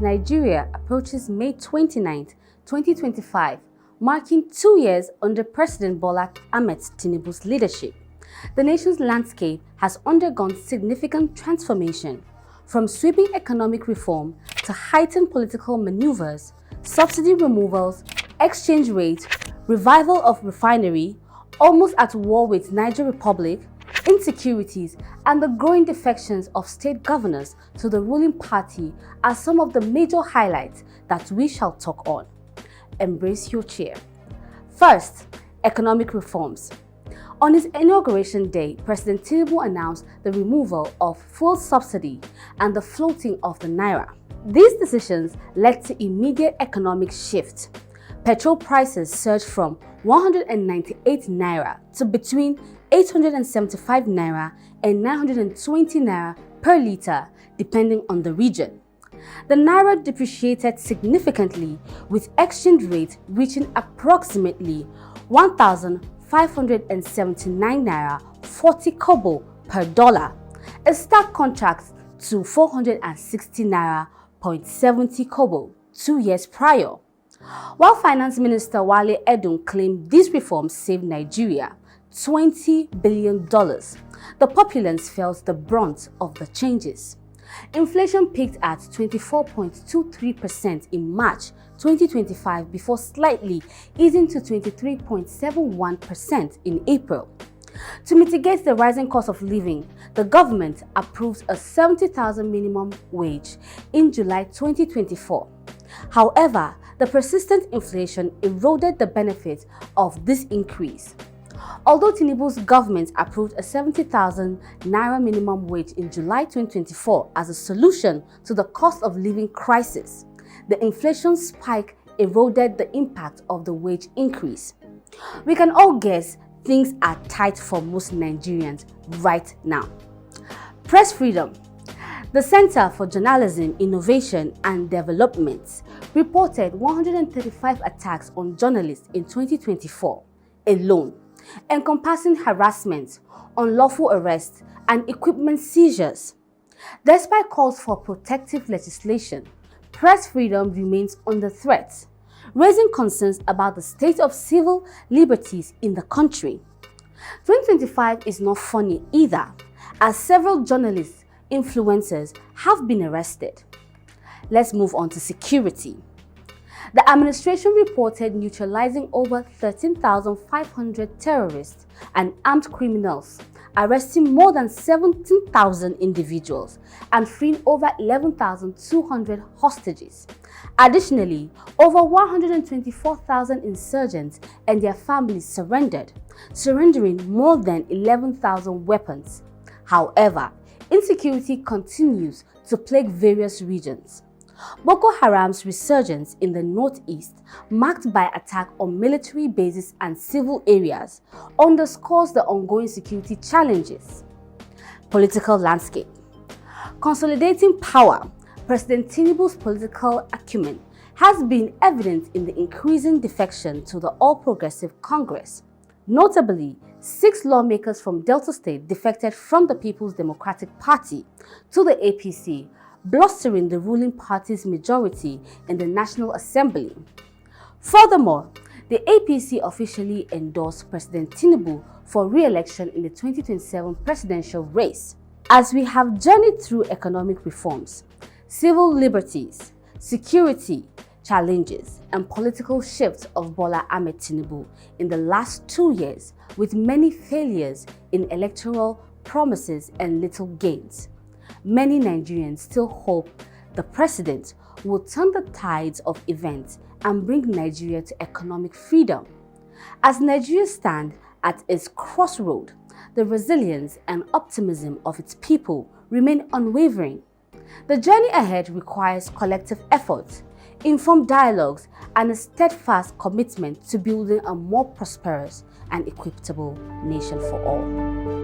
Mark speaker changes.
Speaker 1: Nigeria approaches May 29, 2025, marking 2 years under President Bola Ahmed Tinubu's leadership, the nation's landscape has undergone significant transformation, from sweeping economic reform to heightened political maneuvers, subsidy removals, exchange rate, revival of refinery, almost at war with Niger Republic, insecurities, and the growing defections of state governors to the ruling party are some of the major highlights that we shall talk on. Embrace your chair. First, economic reforms. On his inauguration day, President Tinubu announced the removal of fuel subsidy and the floating of the naira. These decisions led to immediate economic shift. Petrol prices surged from 198 naira to between 875 naira and 920 naira per litre, depending on the region. The naira depreciated significantly, with exchange rate reaching approximately 1,579 naira 40 kobo per dollar, a stark contrast to 460 naira 0.70 kobo 2 years prior. While Finance Minister Wale Edun claimed these reforms saved Nigeria $20 billion, the populace felt the brunt of the changes. Inflation peaked at 24.23% in March 2025 before slightly easing to 23.71% in April. To mitigate the rising cost of living, the government approved a 70,000 minimum wage in July 2024. However, the persistent inflation eroded the benefits of this increase. Although Tinubu's government approved a 70,000 naira minimum wage in July 2024 as a solution to the cost of living crisis, the inflation spike eroded the impact of the wage increase. We can all guess things are tight for most Nigerians right now. Press freedom. The Center for Journalism, Innovation and Development reported 135 attacks on journalists in 2024 alone, encompassing harassment, unlawful arrests, and equipment seizures. Despite calls for protective legislation, press freedom remains under threat, raising concerns about the state of civil liberties in the country. 2025 is not funny either, as several journalists, influencers have been arrested. Let's move on to security. The administration reported neutralizing over 13,500 terrorists and armed criminals, arresting more than 17,000 individuals, and freeing over 11,200 hostages. Additionally, over 124,000 insurgents and their families surrendering more than 11,000 weapons. However, insecurity continues to plague various regions. Boko Haram's resurgence in the northeast, marked by attack on military bases and civil areas, underscores the ongoing security challenges. Political landscape. Consolidating power. President Tinubu's political acumen has been evident in the increasing defection to the All Progressive Congress. Notably, 6 lawmakers from Delta State defected from the People's Democratic Party to the APC, blustering the ruling party's majority in the National Assembly. Furthermore, the APC officially endorsed President Tinubu for re-election in the 2027 presidential race. As we have journeyed through economic reforms, civil liberties, security challenges, and political shifts of Bola Ahmed Tinubu in the last 2 years, with many failures in electoral promises and little gains, many Nigerians still hope the president will turn the tides of events and bring Nigeria to economic freedom. As Nigeria stands at its crossroad, the resilience and optimism of its people remain unwavering. The journey ahead requires collective effort, informed dialogues, and a steadfast commitment to building a more prosperous and equitable nation for all.